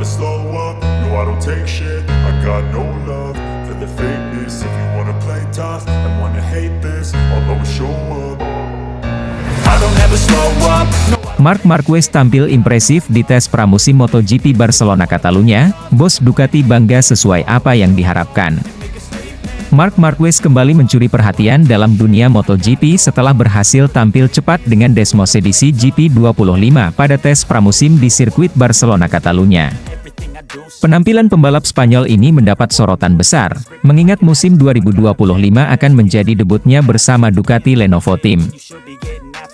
slow up, no I don't take shit. I got no love for the fakeness. If you wanna play tough and wanna hate this, I'll always show up. I don't ever slow up, no. Marc Marquez tampil impresif di tes pramusim MotoGP Barcelona Catalunya, bos Ducati bangga sesuai apa yang diharapkan. Marc Marquez kembali mencuri perhatian dalam dunia MotoGP setelah berhasil tampil cepat dengan Desmos edisi GP25 pada tes pramusim di sirkuit Barcelona Catalunya. Penampilan pembalap Spanyol ini mendapat sorotan besar, mengingat musim 2025 akan menjadi debutnya bersama Ducati Lenovo Team.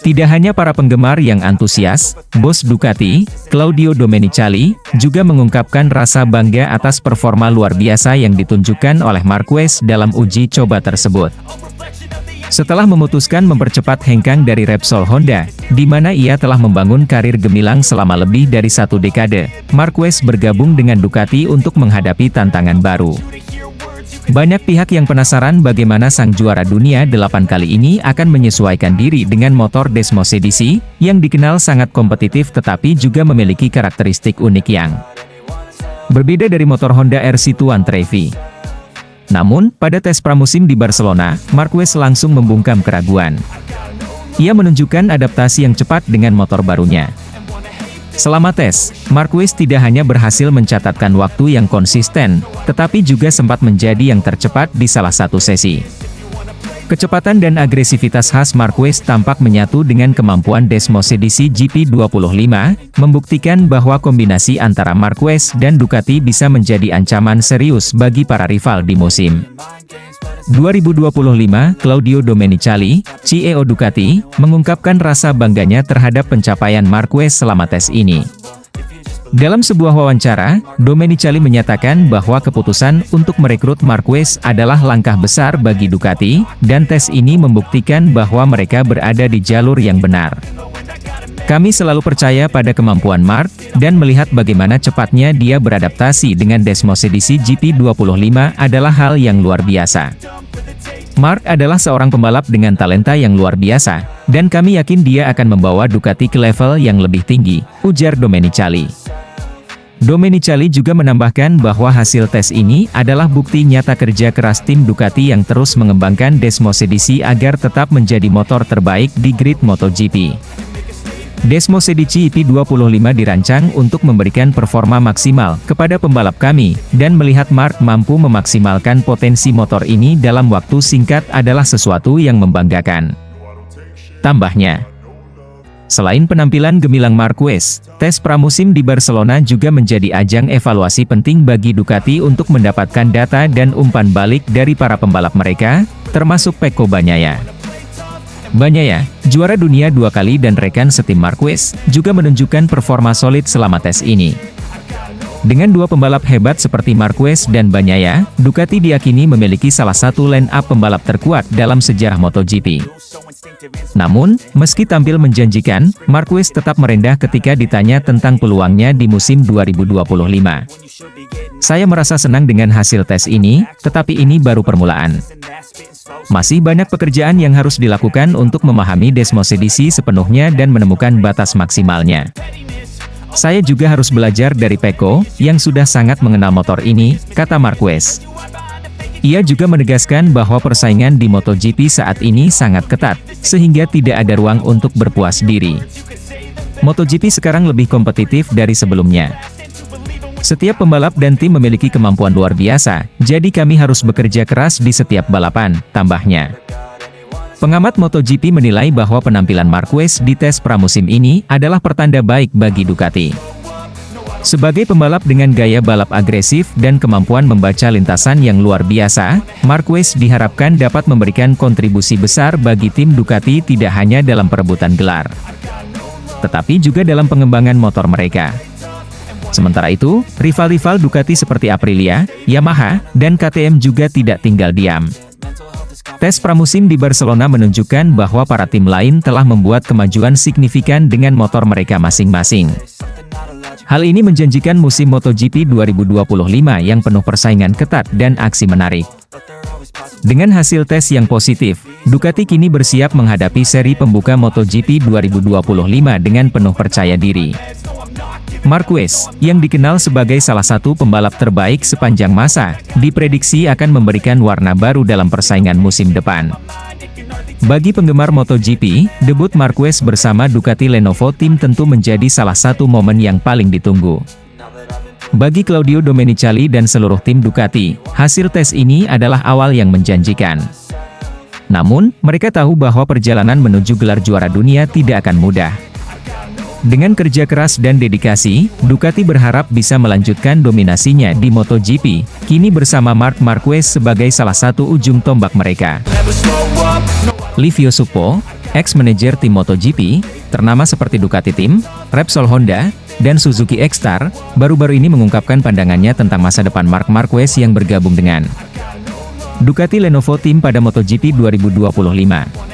Tidak hanya para penggemar yang antusias, bos Ducati, Claudio Domenicali, juga mengungkapkan rasa bangga atas performa luar biasa yang ditunjukkan oleh Marquez dalam uji coba tersebut. Setelah memutuskan mempercepat hengkang dari Repsol Honda, di mana ia telah membangun karir gemilang selama lebih dari 1 dekade, Marquez bergabung dengan Ducati untuk menghadapi tantangan baru. Banyak pihak yang penasaran bagaimana sang juara dunia 8 kali ini akan menyesuaikan diri dengan motor Desmos edisi, yang dikenal sangat kompetitif tetapi juga memiliki karakteristik unik yang berbeda dari motor Honda RC1 Trevi. Namun, pada tes pramusim di Barcelona, Marquez langsung membungkam keraguan. Ia menunjukkan adaptasi yang cepat dengan motor barunya. Selama tes, Marquez tidak hanya berhasil mencatatkan waktu yang konsisten, tetapi juga sempat menjadi yang tercepat di salah satu sesi. Kecepatan dan agresivitas khas Marquez tampak menyatu dengan kemampuan Desmos edisi GP25, membuktikan bahwa kombinasi antara Marquez dan Ducati bisa menjadi ancaman serius bagi para rival di musim 2025. Claudio Domenicali, CEO Ducati, mengungkapkan rasa bangganya terhadap pencapaian Marquez selama tes ini. Dalam sebuah wawancara, Domenicali menyatakan bahwa keputusan untuk merekrut Marquez adalah langkah besar bagi Ducati, dan tes ini membuktikan bahwa mereka berada di jalur yang benar. Kami selalu percaya pada kemampuan Marc, dan melihat bagaimana cepatnya dia beradaptasi dengan Desmos edisi GP25 adalah hal yang luar biasa. Marc adalah seorang pembalap dengan talenta yang luar biasa, dan kami yakin dia akan membawa Ducati ke level yang lebih tinggi, ujar Domenicali. Domenicali juga menambahkan bahwa hasil tes ini adalah bukti nyata kerja keras tim Ducati yang terus mengembangkan Desmos edisi agar tetap menjadi motor terbaik di grid MotoGP. Desmos edisi GP25 dirancang untuk memberikan performa maksimal kepada pembalap kami, dan melihat Marc mampu memaksimalkan potensi motor ini dalam waktu singkat adalah sesuatu yang membanggakan. Tambahnya, selain penampilan gemilang Marquez, tes pramusim di Barcelona juga menjadi ajang evaluasi penting bagi Ducati untuk mendapatkan data dan umpan balik dari para pembalap mereka, termasuk Pecco Bagnaia. Bagnaia, juara dunia 2 kali dan rekan setim Marquez, juga menunjukkan performa solid selama tes ini. Dengan 2 pembalap hebat seperti Marquez dan Bagnaia, Ducati diyakini memiliki salah satu line-up pembalap terkuat dalam sejarah MotoGP. Namun, meski tampil menjanjikan, Marquez tetap merendah ketika ditanya tentang peluangnya di musim 2025. Saya merasa senang dengan hasil tes ini, tetapi ini baru permulaan. Masih banyak pekerjaan yang harus dilakukan untuk memahami Desmos edisi sepenuhnya dan menemukan batas maksimalnya. Saya juga harus belajar dari Pecco, yang sudah sangat mengenal motor ini, kata Marquez. Ia juga menegaskan bahwa persaingan di MotoGP saat ini sangat ketat, sehingga tidak ada ruang untuk berpuas diri. MotoGP sekarang lebih kompetitif dari sebelumnya. Setiap pembalap dan tim memiliki kemampuan luar biasa, jadi kami harus bekerja keras di setiap balapan, tambahnya. Pengamat MotoGP menilai bahwa penampilan Marquez di tes pramusim ini adalah pertanda baik bagi Ducati. Sebagai pembalap dengan gaya balap agresif dan kemampuan membaca lintasan yang luar biasa, Marquez diharapkan dapat memberikan kontribusi besar bagi tim Ducati tidak hanya dalam perebutan gelar, tetapi juga dalam pengembangan motor mereka. Sementara itu, rival-rival Ducati seperti Aprilia, Yamaha, dan KTM juga tidak tinggal diam. Tes pramusim di Barcelona menunjukkan bahwa para tim lain telah membuat kemajuan signifikan dengan motor mereka masing-masing. Hal ini menjanjikan musim MotoGP 2025 yang penuh persaingan ketat dan aksi menarik. Dengan hasil tes yang positif, Ducati kini bersiap menghadapi seri pembuka MotoGP 2025 dengan penuh percaya diri. Marquez, yang dikenal sebagai salah satu pembalap terbaik sepanjang masa, diprediksi akan memberikan warna baru dalam persaingan musim depan. Bagi penggemar MotoGP, debut Marquez bersama Ducati Lenovo Team tentu menjadi salah satu momen yang paling ditunggu. Bagi Claudio Domenicali dan seluruh tim Ducati, hasil tes ini adalah awal yang menjanjikan. Namun, mereka tahu bahwa perjalanan menuju gelar juara dunia tidak akan mudah. Dengan kerja keras dan dedikasi, Ducati berharap bisa melanjutkan dominasinya di MotoGP, kini bersama Marc Marquez sebagai salah satu ujung tombak mereka. Livio Suppo, ex-manajer tim MotoGP, ternama seperti Ducati Team, Repsol Honda, dan Suzuki X-Star, baru-baru ini mengungkapkan pandangannya tentang masa depan Marc Marquez yang bergabung dengan Ducati Lenovo Team pada MotoGP 2025.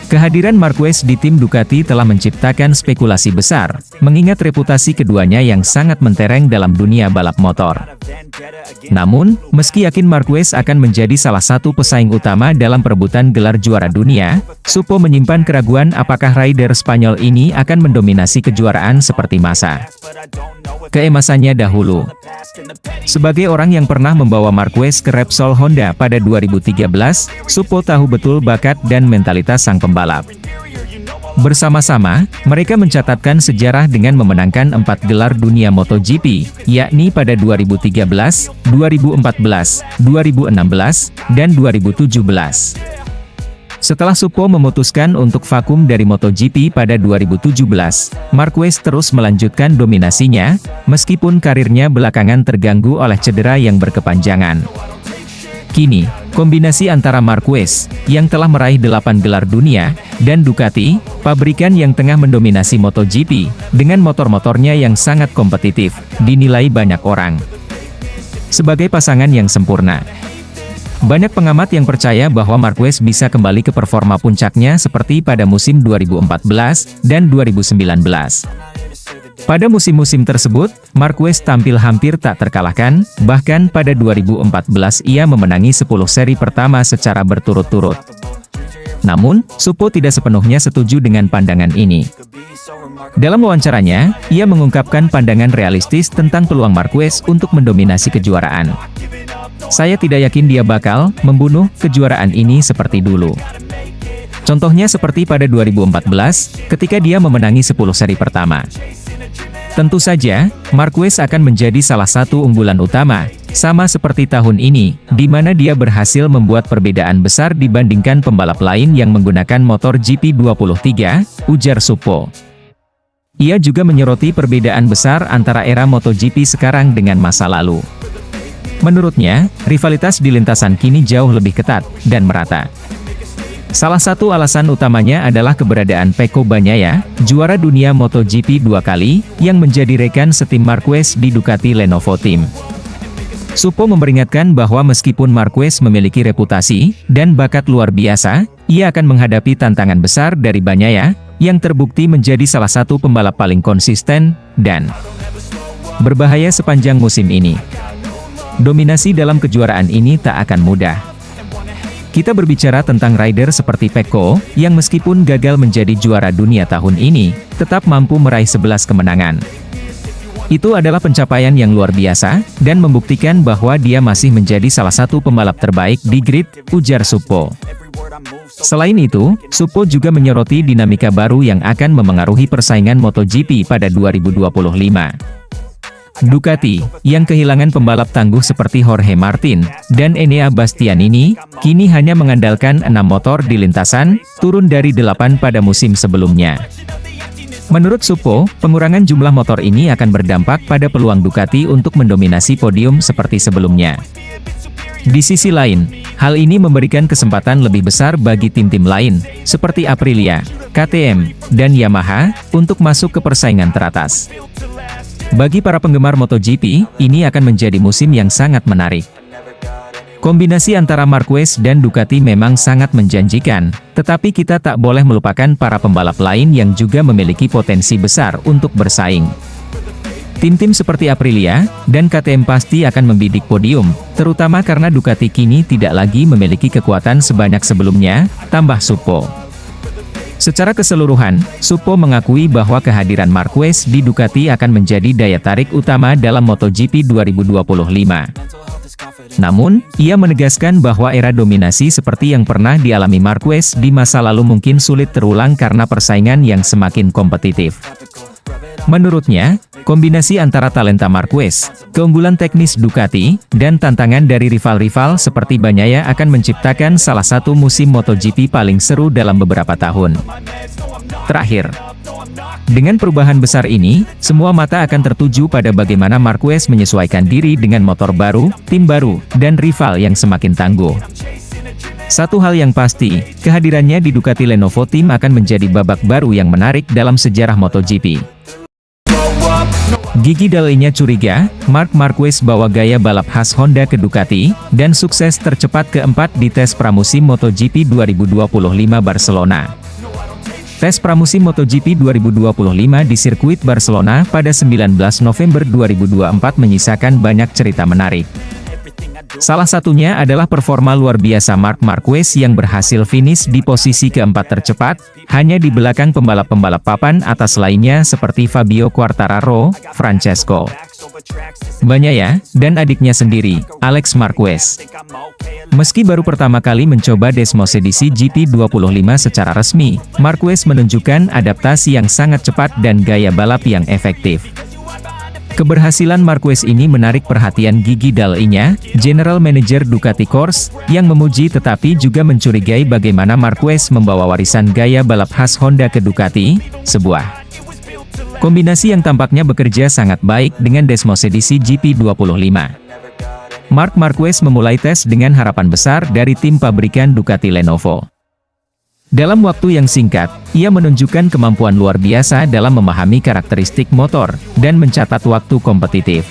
Kehadiran Marquez di tim Ducati telah menciptakan spekulasi besar, mengingat reputasi keduanya yang sangat mentereng dalam dunia balap motor. Namun, meski yakin Marquez akan menjadi salah satu pesaing utama dalam perebutan gelar juara dunia, Suppo menyimpan keraguan apakah rider Spanyol ini akan mendominasi kejuaraan seperti masa keemasannya dahulu. Sebagai orang yang pernah membawa Marquez ke Repsol Honda pada 2013, Suppo tahu betul bakat dan mentalitas sang pembalap. Bersama-sama, mereka mencatatkan sejarah dengan memenangkan 4 gelar dunia MotoGP, yakni pada 2013, 2014, 2016, dan 2017. Setelah Suppo memutuskan untuk vakum dari MotoGP pada 2017, Marquez terus melanjutkan dominasinya, meskipun karirnya belakangan terganggu oleh cedera yang berkepanjangan. Kini, kombinasi antara Marquez, yang telah meraih 8 gelar dunia, dan Ducati, pabrikan yang tengah mendominasi MotoGP, dengan motor-motornya yang sangat kompetitif, dinilai banyak orang sebagai pasangan yang sempurna. Banyak pengamat yang percaya bahwa Marquez bisa kembali ke performa puncaknya seperti pada musim 2014 dan 2019. Pada musim-musim tersebut, Marquez tampil hampir tak terkalahkan, bahkan pada 2014 ia memenangi 10 seri pertama secara berturut-turut. Namun, Suppo tidak sepenuhnya setuju dengan pandangan ini. Dalam wawancaranya, ia mengungkapkan pandangan realistis tentang peluang Marquez untuk mendominasi kejuaraan. Saya tidak yakin dia bakal membunuh kejuaraan ini seperti dulu. Contohnya seperti pada 2014, ketika dia memenangi 10 seri pertama. Tentu saja, Marquez akan menjadi salah satu unggulan utama, sama seperti tahun ini, di mana dia berhasil membuat perbedaan besar dibandingkan pembalap lain yang menggunakan motor GP23, ujar Suppo. Ia juga menyoroti perbedaan besar antara era MotoGP sekarang dengan masa lalu. Menurutnya, rivalitas di lintasan kini jauh lebih ketat dan merata. Salah satu alasan utamanya adalah keberadaan Pecco Bagnaia, juara dunia MotoGP 2 kali, yang menjadi rekan setim Marquez di Ducati Lenovo Team. Suppo memperingatkan bahwa meskipun Marquez memiliki reputasi dan bakat luar biasa, ia akan menghadapi tantangan besar dari Bagnaia, yang terbukti menjadi salah satu pembalap paling konsisten dan berbahaya sepanjang musim ini. Dominasi dalam kejuaraan ini tak akan mudah. Kita berbicara tentang rider seperti Pecco, yang meskipun gagal menjadi juara dunia tahun ini, tetap mampu meraih 11 kemenangan. Itu adalah pencapaian yang luar biasa, dan membuktikan bahwa dia masih menjadi salah satu pembalap terbaik di grid, ujar Suppo. Selain itu, Suppo juga menyoroti dinamika baru yang akan memengaruhi persaingan MotoGP pada 2025. Ducati, yang kehilangan pembalap tangguh seperti Jorge Martin dan Enea Bastianini, kini hanya mengandalkan 6 motor di lintasan, turun dari 8 pada musim sebelumnya. Menurut Suppo, pengurangan jumlah motor ini akan berdampak pada peluang Ducati untuk mendominasi podium seperti sebelumnya. Di sisi lain, hal ini memberikan kesempatan lebih besar bagi tim-tim lain, seperti Aprilia, KTM, dan Yamaha, untuk masuk ke persaingan teratas. Bagi para penggemar MotoGP, ini akan menjadi musim yang sangat menarik. Kombinasi antara Marquez dan Ducati memang sangat menjanjikan, tetapi kita tak boleh melupakan para pembalap lain yang juga memiliki potensi besar untuk bersaing. Tim-tim seperti Aprilia dan KTM pasti akan membidik podium, terutama karena Ducati kini tidak lagi memiliki kekuatan sebanyak sebelumnya, tambah Suppo. Secara keseluruhan, Suppo mengakui bahwa kehadiran Marquez di Ducati akan menjadi daya tarik utama dalam MotoGP 2025. Namun, ia menegaskan bahwa era dominasi seperti yang pernah dialami Marquez di masa lalu mungkin sulit terulang karena persaingan yang semakin kompetitif. Menurutnya, kombinasi antara talenta Marquez, keunggulan teknis Ducati, dan tantangan dari rival-rival seperti Bagnaia akan menciptakan salah satu musim MotoGP paling seru dalam beberapa tahun. Terakhir, dengan perubahan besar ini, semua mata akan tertuju pada bagaimana Marquez menyesuaikan diri dengan motor baru, tim baru, dan rival yang semakin tangguh. Satu hal yang pasti, kehadirannya di Ducati Lenovo Team akan menjadi babak baru yang menarik dalam sejarah MotoGP. Gigi Dall'Igna curiga, Marc Marquez bawa gaya balap khas Honda ke Ducati, dan sukses tercepat keempat di tes pramusim MotoGP 2025 Barcelona. Tes pramusim MotoGP 2025 di sirkuit Barcelona pada 19 November 2024 menyisakan banyak cerita menarik. Salah satunya adalah performa luar biasa Marc Marquez yang berhasil finish di posisi keempat tercepat, hanya di belakang pembalap-pembalap papan atas lainnya seperti Fabio Quartararo, Francesco Bagnaia, dan adiknya sendiri, Alex Marquez. Meski baru pertama kali mencoba Desmosedici GP25 secara resmi, Marquez menunjukkan adaptasi yang sangat cepat dan gaya balap yang efektif. Keberhasilan Marquez ini menarik perhatian Gigi Dall'Igna, General Manager Ducati Corse, yang memuji tetapi juga mencurigai bagaimana Marquez membawa warisan gaya balap khas Honda ke Ducati, sebuah kombinasi yang tampaknya bekerja sangat baik dengan Desmosedici GP25. Marc Marquez memulai tes dengan harapan besar dari tim pabrikan Ducati Lenovo. Dalam waktu yang singkat, ia menunjukkan kemampuan luar biasa dalam memahami karakteristik motor, dan mencatat waktu kompetitif.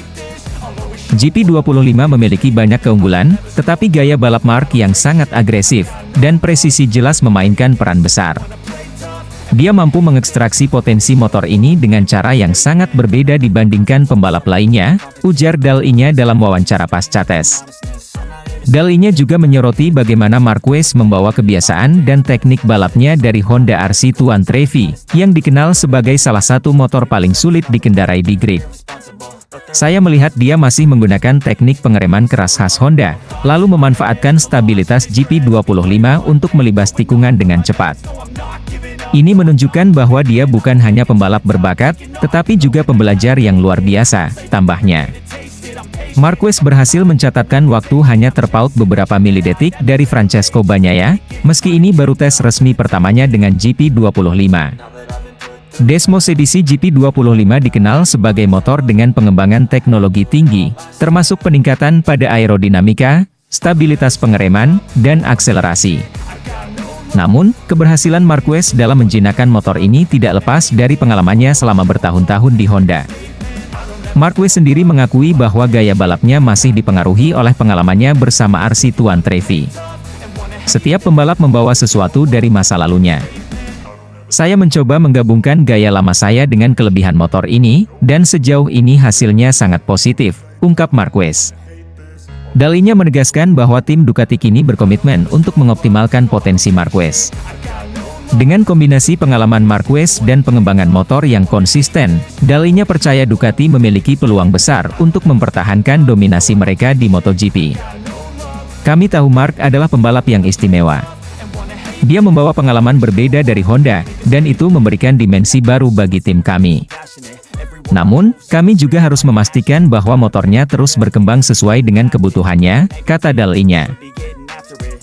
GP25 memiliki banyak keunggulan, tetapi gaya balap Marc yang sangat agresif, dan presisi jelas memainkan peran besar. Dia mampu mengekstraksi potensi motor ini dengan cara yang sangat berbeda dibandingkan pembalap lainnya, ujar Dall'Igna dalam wawancara pasca tes. Dall'Igna juga menyoroti bagaimana Marquez membawa kebiasaan dan teknik balapnya dari Honda RC Tuan Trevi, yang dikenal sebagai salah satu motor paling sulit dikendarai di grid. Saya melihat dia masih menggunakan teknik pengereman keras khas Honda, lalu memanfaatkan stabilitas GP25 untuk melibas tikungan dengan cepat. Ini menunjukkan bahwa dia bukan hanya pembalap berbakat, tetapi juga pembelajar yang luar biasa, tambahnya. Marquez berhasil mencatatkan waktu hanya terpaut beberapa milidetik dari Francesco Bagnaia, meski ini baru tes resmi pertamanya dengan GP25. Desmosedici GP25 dikenal sebagai motor dengan pengembangan teknologi tinggi, termasuk peningkatan pada aerodinamika, stabilitas pengereman, dan akselerasi. Namun, keberhasilan Marquez dalam menjinakkan motor ini tidak lepas dari pengalamannya selama bertahun-tahun di Honda. Marquez sendiri mengakui bahwa gaya balapnya masih dipengaruhi oleh pengalamannya bersama RC Tuan Trevi. Setiap pembalap membawa sesuatu dari masa lalunya. Saya mencoba menggabungkan gaya lama saya dengan kelebihan motor ini, dan sejauh ini hasilnya sangat positif, ungkap Marquez. Dall'Igna menegaskan bahwa tim Ducati kini berkomitmen untuk mengoptimalkan potensi Marquez. Dengan kombinasi pengalaman Marquez dan pengembangan motor yang konsisten, Dall'Igna percaya Ducati memiliki peluang besar untuk mempertahankan dominasi mereka di MotoGP. Kami tahu Marc adalah pembalap yang istimewa. Dia membawa pengalaman berbeda dari Honda, dan itu memberikan dimensi baru bagi tim kami. Namun, kami juga harus memastikan bahwa motornya terus berkembang sesuai dengan kebutuhannya, kata Dall'Igna.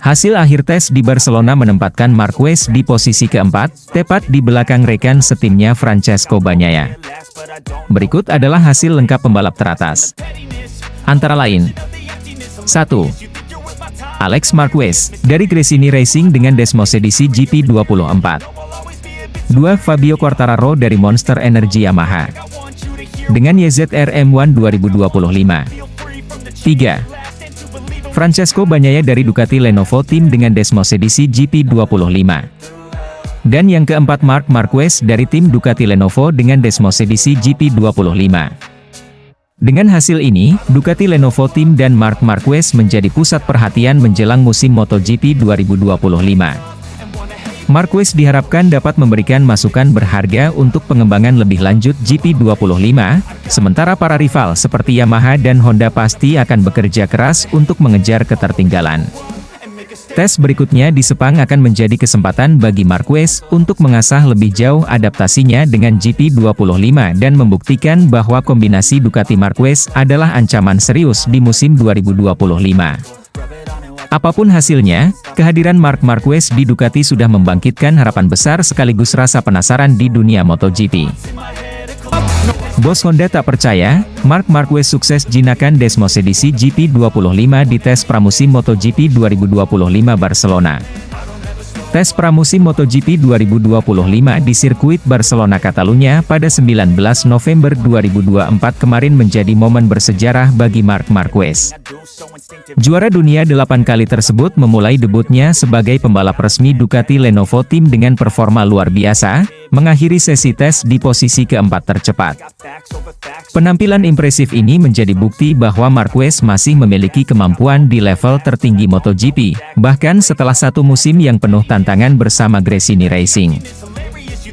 Hasil akhir tes di Barcelona menempatkan Marquez di posisi keempat, tepat di belakang rekan setimnya Francesco Bagnaia. Berikut adalah hasil lengkap pembalap teratas. Antara lain, 1. Alex Marquez, dari Gresini Racing dengan Desmosedici GP24. 2. Fabio Quartararo dari Monster Energy Yamaha, dengan YZR M1 2025. 3. Francesco Bagnaia dari Ducati Lenovo Team dengan Desmosedici GP25. Dan yang keempat Marc Marquez dari tim Ducati Lenovo dengan Desmosedici GP25. Dengan hasil ini, Ducati Lenovo Team dan Marc Marquez menjadi pusat perhatian menjelang musim MotoGP 2025. Marquez diharapkan dapat memberikan masukan berharga untuk pengembangan lebih lanjut GP25, sementara para rival seperti Yamaha dan Honda pasti akan bekerja keras untuk mengejar ketertinggalan. Tes berikutnya di Sepang akan menjadi kesempatan bagi Marquez untuk mengasah lebih jauh adaptasinya dengan GP25 dan membuktikan bahwa kombinasi Ducati Marquez adalah ancaman serius di musim 2025. Apapun hasilnya, kehadiran Marc Marquez di Ducati sudah membangkitkan harapan besar sekaligus rasa penasaran di dunia MotoGP. Bos Honda tak percaya, Marc Marquez sukses jinakan Desmosedici GP25 di tes pramusim MotoGP 2025 Barcelona. Tes pramusim MotoGP 2025 di sirkuit Barcelona Catalunya pada 19 November 2024 kemarin menjadi momen bersejarah bagi Marc Marquez. Juara dunia 8 kali tersebut memulai debutnya sebagai pembalap resmi Ducati Lenovo Team dengan performa luar biasa, mengakhiri sesi tes di posisi keempat tercepat. Penampilan impresif ini menjadi bukti bahwa Marquez masih memiliki kemampuan di level tertinggi MotoGP, bahkan setelah satu musim yang penuh tantangan bersama Gresini Racing.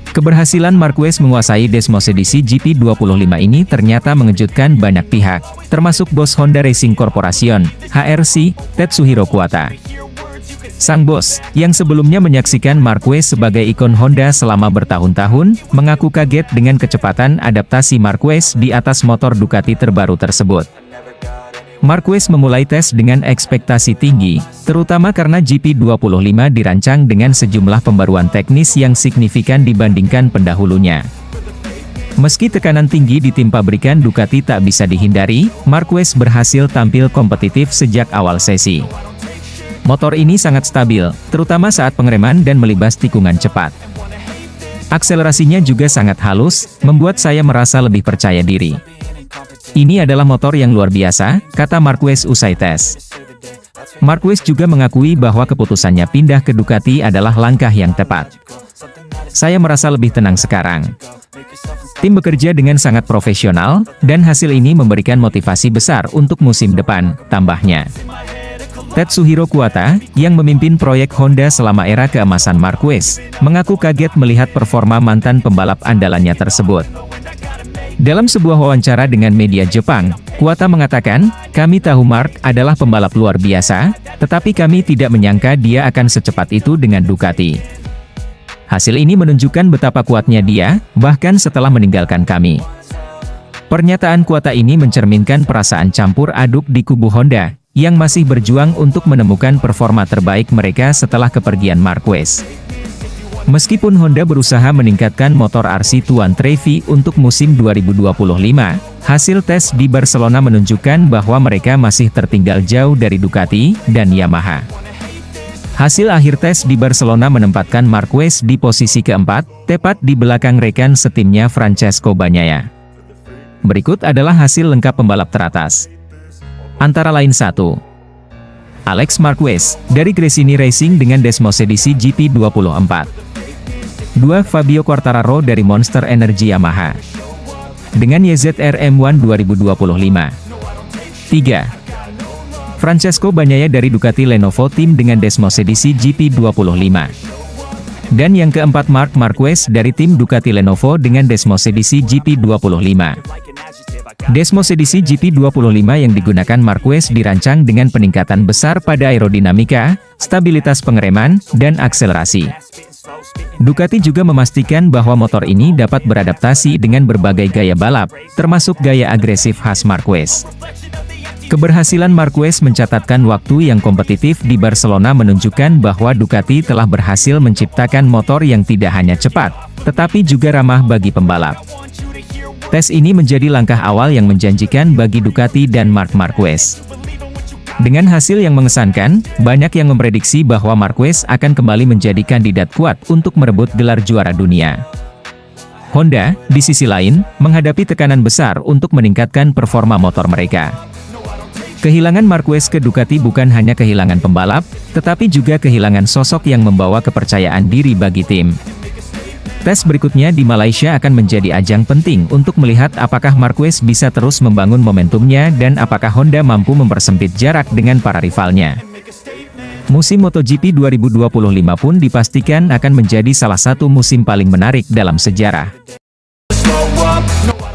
Keberhasilan Marquez menguasai Desmosedici GP25 ini ternyata mengejutkan banyak pihak, termasuk bos Honda Racing Corporation, HRC, Tetsuhiro Kuwata. Sang bos, yang sebelumnya menyaksikan Marquez sebagai ikon Honda selama bertahun-tahun, mengaku kaget dengan kecepatan adaptasi Marquez di atas motor Ducati terbaru tersebut. Marquez memulai tes dengan ekspektasi tinggi, terutama karena GP25 dirancang dengan sejumlah pembaruan teknis yang signifikan dibandingkan pendahulunya. Meski tekanan tinggi di tim pabrikan Ducati tak bisa dihindari, Marquez berhasil tampil kompetitif sejak awal sesi. Motor ini sangat stabil, terutama saat pengereman dan melibas tikungan cepat. Akselerasinya juga sangat halus, membuat saya merasa lebih percaya diri. Ini adalah motor yang luar biasa, kata Marquez usai tes. Marquez juga mengakui bahwa keputusannya pindah ke Ducati adalah langkah yang tepat. Saya merasa lebih tenang sekarang. Tim bekerja dengan sangat profesional, dan hasil ini memberikan motivasi besar untuk musim depan, tambahnya. Tetsuhiro Kuwata, yang memimpin proyek Honda selama era keemasan Marquez, mengaku kaget melihat performa mantan pembalap andalannya tersebut. Dalam sebuah wawancara dengan media Jepang, Kuwata mengatakan, "Kami tahu Marc adalah pembalap luar biasa, tetapi kami tidak menyangka dia akan secepat itu dengan Ducati. Hasil ini menunjukkan betapa kuatnya dia, bahkan setelah meninggalkan kami." Pernyataan Kuwata ini mencerminkan perasaan campur aduk di kubu Honda, yang masih berjuang untuk menemukan performa terbaik mereka setelah kepergian Marquez. Meskipun Honda berusaha meningkatkan motor RC Tuan Trevi untuk musim 2025, hasil tes di Barcelona menunjukkan bahwa mereka masih tertinggal jauh dari Ducati dan Yamaha. Hasil akhir tes di Barcelona menempatkan Marquez di posisi keempat, tepat di belakang rekan setimnya Francesco Bagnaia. Berikut adalah hasil lengkap pembalap teratas. Antara lain 1. Alex Marquez, dari Gresini Racing dengan Desmosedici GP24. 2. Fabio Quartararo dari Monster Energy Yamaha dengan YZR M1 2025. 3. Francesco Bagnaia dari Ducati Lenovo Team dengan Desmosedici GP25. Dan yang keempat Marc Marquez dari tim Ducati Lenovo dengan Desmosedici GP25. Desmosedici GP25 yang digunakan Marquez dirancang dengan peningkatan besar pada aerodinamika, stabilitas pengereman, dan akselerasi. Ducati juga memastikan bahwa motor ini dapat beradaptasi dengan berbagai gaya balap, termasuk gaya agresif khas Marquez. Keberhasilan Marquez mencatatkan waktu yang kompetitif di Barcelona menunjukkan bahwa Ducati telah berhasil menciptakan motor yang tidak hanya cepat, tetapi juga ramah bagi pembalap. Tes ini menjadi langkah awal yang menjanjikan bagi Ducati dan Marc Marquez. Dengan hasil yang mengesankan, banyak yang memprediksi bahwa Marquez akan kembali menjadi kandidat kuat untuk merebut gelar juara dunia. Honda, di sisi lain, menghadapi tekanan besar untuk meningkatkan performa motor mereka. Kehilangan Marquez ke Ducati bukan hanya kehilangan pembalap, tetapi juga kehilangan sosok yang membawa kepercayaan diri bagi tim. Tes berikutnya di Malaysia akan menjadi ajang penting untuk melihat apakah Marquez bisa terus membangun momentumnya dan apakah Honda mampu mempersempit jarak dengan para rivalnya. Musim MotoGP 2025 pun dipastikan akan menjadi salah satu musim paling menarik dalam sejarah.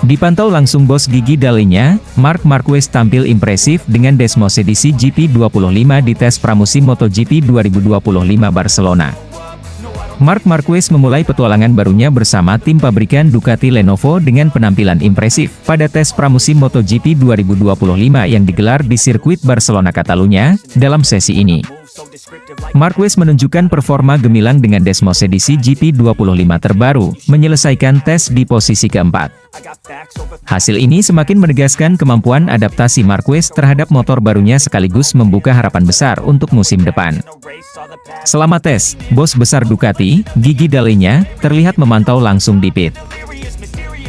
Dipantau langsung bos gigi Dalinya, Marc Marquez tampil impresif dengan Desmosedici GP25 di tes pramusim MotoGP 2025 Barcelona. Marc Marquez memulai petualangan barunya bersama tim pabrikan Ducati Lenovo dengan penampilan impresif pada tes pramusim MotoGP 2025 yang digelar di sirkuit Barcelona Catalunya. Dalam sesi ini, Marquez menunjukkan performa gemilang dengan Desmosedici GP25 terbaru, menyelesaikan tes di posisi keempat. Hasil ini semakin menegaskan kemampuan adaptasi Marquez terhadap motor barunya sekaligus membuka harapan besar untuk musim depan. Selama tes, bos besar Ducati, Gigi Dalinya, terlihat memantau langsung di pit.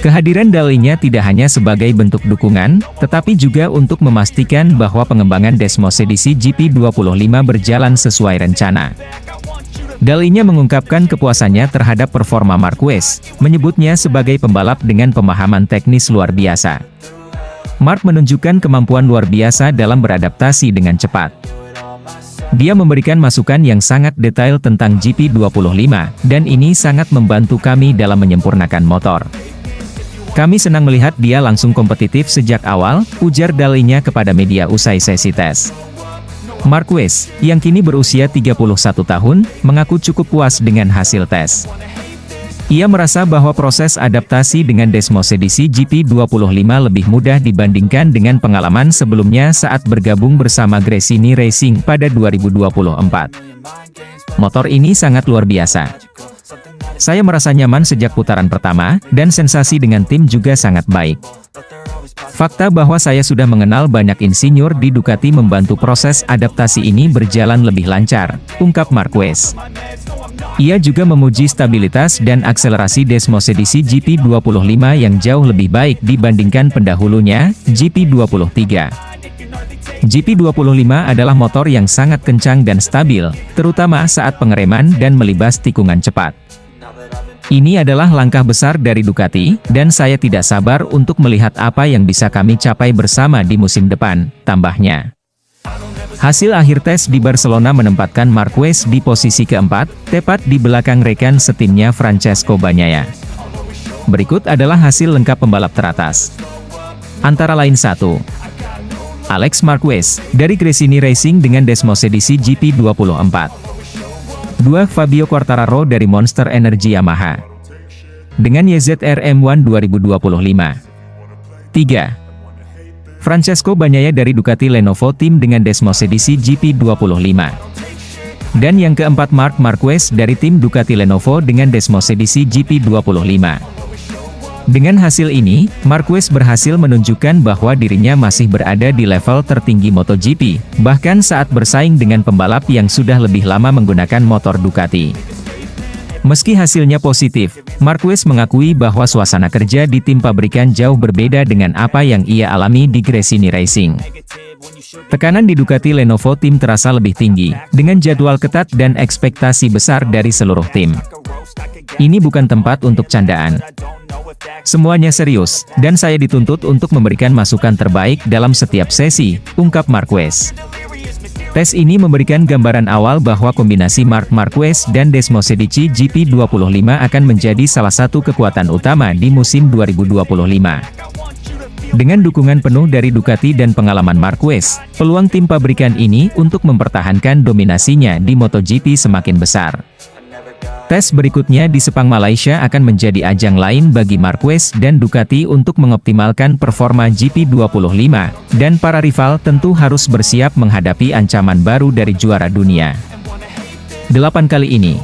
Kehadiran Dalinya tidak hanya sebagai bentuk dukungan, tetapi juga untuk memastikan bahwa pengembangan Desmosedici GP25 berjalan sesuai rencana. Dalinya mengungkapkan kepuasannya terhadap performa Marquez, menyebutnya sebagai pembalap dengan pemahaman teknis luar biasa. Marc menunjukkan kemampuan luar biasa dalam beradaptasi dengan cepat. Dia memberikan masukan yang sangat detail tentang GP25, dan ini sangat membantu kami dalam menyempurnakan motor. Kami senang melihat dia langsung kompetitif sejak awal, ujar Dalinya kepada media usai sesi tes. Marquez, yang kini berusia 31 tahun, mengaku cukup puas dengan hasil tes. Ia merasa bahwa proses adaptasi dengan Desmosedici GP25 lebih mudah dibandingkan dengan pengalaman sebelumnya saat bergabung bersama Gresini Racing pada 2024. Motor ini sangat luar biasa. Saya merasa nyaman sejak putaran pertama, dan sensasi dengan tim juga sangat baik. Fakta bahwa saya sudah mengenal banyak insinyur di Ducati membantu proses adaptasi ini berjalan lebih lancar, ungkap Marquez. Ia juga memuji stabilitas dan akselerasi Desmosedici GP25 yang jauh lebih baik dibandingkan pendahulunya, GP23. GP25 adalah motor yang sangat kencang dan stabil, terutama saat pengereman dan melibas tikungan cepat. Ini adalah langkah besar dari Ducati, dan saya tidak sabar untuk melihat apa yang bisa kami capai bersama di musim depan, tambahnya. Hasil akhir tes di Barcelona menempatkan Marquez di posisi keempat, tepat di belakang rekan setimnya Francesco Bagnaia. Berikut adalah hasil lengkap pembalap teratas. Antara lain 1. Alex Marquez, dari Gresini Racing dengan Desmosedici GP24. 2. Fabio Quartararo dari Monster Energy Yamaha dengan YZR M1 2025. 3. Francesco Bagnaia dari Ducati Lenovo Team dengan Desmosedici GP25. Dan yang keempat Marc Marquez dari tim Ducati Lenovo dengan Desmosedici GP25. Dengan hasil ini, Marquez berhasil menunjukkan bahwa dirinya masih berada di level tertinggi MotoGP, bahkan saat bersaing dengan pembalap yang sudah lebih lama menggunakan motor Ducati. Meski hasilnya positif, Marquez mengakui bahwa suasana kerja di tim pabrikan jauh berbeda dengan apa yang ia alami di Gresini Racing. Tekanan di Ducati Lenovo Team terasa lebih tinggi, dengan jadwal ketat dan ekspektasi besar dari seluruh tim. Ini bukan tempat untuk candaan. Semuanya serius, dan saya dituntut untuk memberikan masukan terbaik dalam setiap sesi, ungkap Marquez. Tes ini memberikan gambaran awal bahwa kombinasi Marc Marquez dan Desmosedici GP25 akan menjadi salah satu kekuatan utama di musim 2025. Dengan dukungan penuh dari Ducati dan pengalaman Marquez, peluang tim pabrikan ini untuk mempertahankan dominasinya di MotoGP semakin besar. Tes berikutnya di Sepang Malaysia akan menjadi ajang lain bagi Marquez dan Ducati untuk mengoptimalkan performa GP25, dan para rival tentu harus bersiap menghadapi ancaman baru dari juara dunia. 8 kali ini.